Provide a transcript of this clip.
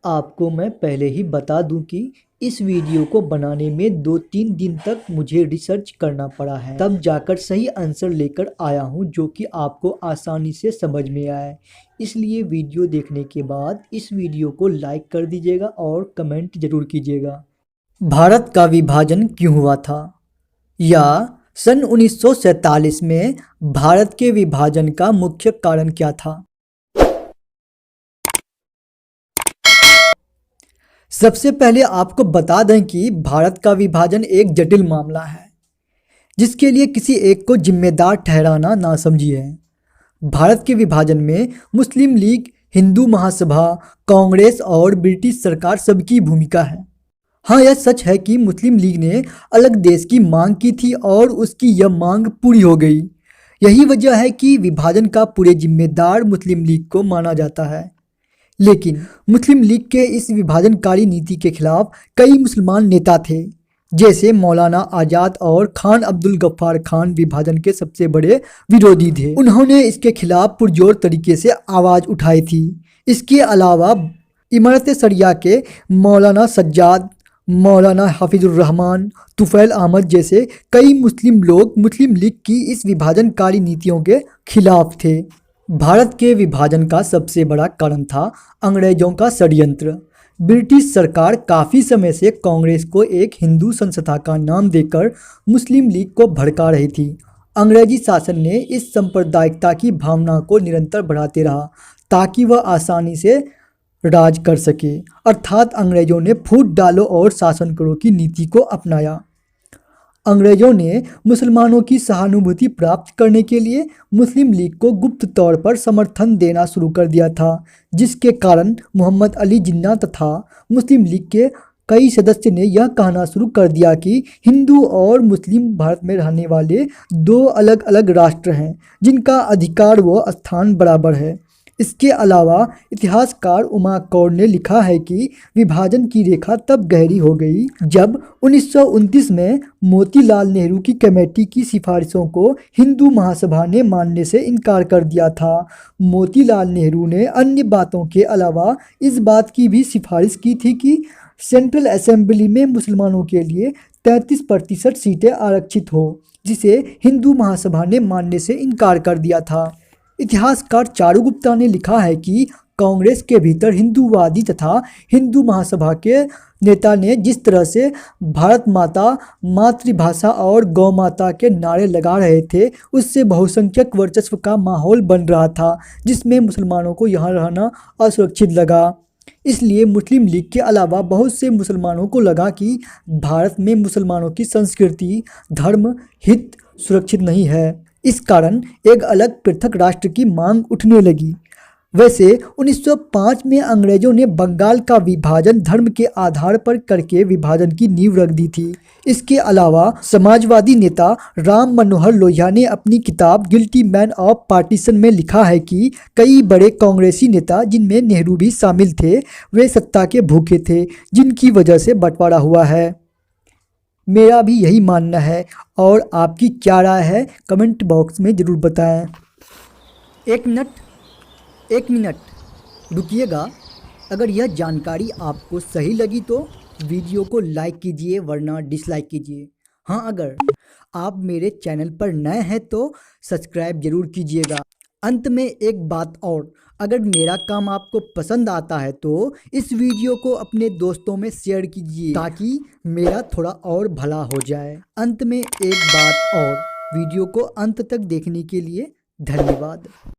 आपको मैं पहले ही बता दूं कि इस वीडियो को बनाने में 2-3 दिन तक मुझे रिसर्च करना पड़ा है, तब जाकर सही आंसर लेकर आया हूं जो कि आपको आसानी से समझ में आए। इसलिए वीडियो देखने के बाद इस वीडियो को लाइक कर दीजिएगा और कमेंट जरूर कीजिएगा। भारत का विभाजन क्यों हुआ था, या सन 1947 में भारत के विभाजन का मुख्य कारण क्या था? सबसे पहले आपको बता दें कि भारत का विभाजन एक जटिल मामला है जिसके लिए किसी एक को जिम्मेदार ठहराना ना समझिए। भारत के विभाजन में मुस्लिम लीग, हिंदू महासभा, कांग्रेस और ब्रिटिश सरकार सबकी भूमिका है। हाँ, यह सच है कि मुस्लिम लीग ने अलग देश की मांग की थी और उसकी यह मांग पूरी हो गई। यही वजह है कि विभाजन का पूरे जिम्मेदार मुस्लिम लीग को माना जाता है। लेकिन मुस्लिम लीग के इस विभाजनकारी नीति के खिलाफ कई मुसलमान नेता थे, जैसे मौलाना आज़ाद और खान अब्दुल गफ्फार खान विभाजन के सबसे बड़े विरोधी थे। उन्होंने इसके खिलाफ पुरजोर तरीके से आवाज़ उठाई थी। इसके अलावा इमारत शरिया के मौलाना सज्जाद, मौलाना हाफिजुर रहमान, तुफैल अहमद जैसे कई मुस्लिम लोग मुस्लिम लीग की इस विभाजनकारी नीतियों के खिलाफ थे। भारत के विभाजन का सबसे बड़ा कारण था अंग्रेजों का षड्यंत्र। ब्रिटिश सरकार काफ़ी समय से कांग्रेस को एक हिंदू संस्था का नाम देकर मुस्लिम लीग को भड़का रही थी। अंग्रेजी शासन ने इस सांप्रदायिकता की भावना को निरंतर बढ़ाते रहा ताकि वह आसानी से राज कर सके, अर्थात अंग्रेजों ने फूट डालो और शासन करो की नीति को अपनाया। अंग्रेजों ने मुसलमानों की सहानुभूति प्राप्त करने के लिए मुस्लिम लीग को गुप्त तौर पर समर्थन देना शुरू कर दिया था, जिसके कारण मोहम्मद अली जिन्ना तथा मुस्लिम लीग के कई सदस्य ने यह कहना शुरू कर दिया कि हिंदू और मुस्लिम भारत में रहने वाले दो अलग अलग राष्ट्र हैं जिनका अधिकार व स्थान बराबर है। इसके अलावा इतिहासकार उमा कौर ने लिखा है कि विभाजन की रेखा तब गहरी हो गई जब 1929 में मोतीलाल नेहरू की कमेटी की सिफारिशों को हिंदू महासभा ने मानने से इनकार कर दिया था। मोतीलाल नेहरू ने अन्य बातों के अलावा इस बात की भी सिफारिश की थी कि सेंट्रल असेंबली में मुसलमानों के लिए 33% सीटें आरक्षित हो, जिसे हिंदू महासभा ने मानने से इनकार कर दिया था। इतिहासकार चारू गुप्ता ने लिखा है कि कांग्रेस के भीतर हिंदूवादी तथा हिंदू महासभा के नेता ने जिस तरह से भारत माता, मातृभाषा और गौ माता के नारे लगा रहे थे, उससे बहुसंख्यक वर्चस्व का माहौल बन रहा था, जिसमें मुसलमानों को यहाँ रहना असुरक्षित लगा। इसलिए मुस्लिम लीग के अलावा बहुत से मुसलमानों को लगा कि भारत में मुसलमानों की संस्कृति, धर्म, हित सुरक्षित नहीं है। इस कारण एक अलग पृथक राष्ट्र की मांग उठने लगी। वैसे 1905 में अंग्रेजों ने बंगाल का विभाजन धर्म के आधार पर करके विभाजन की नींव रख दी थी। इसके अलावा समाजवादी नेता राम मनोहर लोहिया ने अपनी किताब गिल्टी मैन ऑफ पार्टीशन में लिखा है कि कई बड़े कांग्रेसी नेता, जिनमें नेहरू भी शामिल थे, वे सत्ता के भूखे थे, जिनकी वजह से बंटवारा हुआ है। मेरा भी यही मानना है, और आपकी क्या राय है कमेंट बॉक्स में ज़रूर बताएं। एक मिनट रुकिएगा। अगर यह जानकारी आपको सही लगी तो वीडियो को लाइक कीजिए, वरना डिसलाइक कीजिए। हाँ, अगर आप मेरे चैनल पर नए हैं तो सब्सक्राइब जरूर कीजिएगा। अंत में एक बात और, अगर मेरा काम आपको पसंद आता है तो इस वीडियो को अपने दोस्तों में शेयर कीजिए ताकि मेरा थोड़ा और भला हो जाए। अंत में एक बात और, वीडियो को अंत तक देखने के लिए धन्यवाद।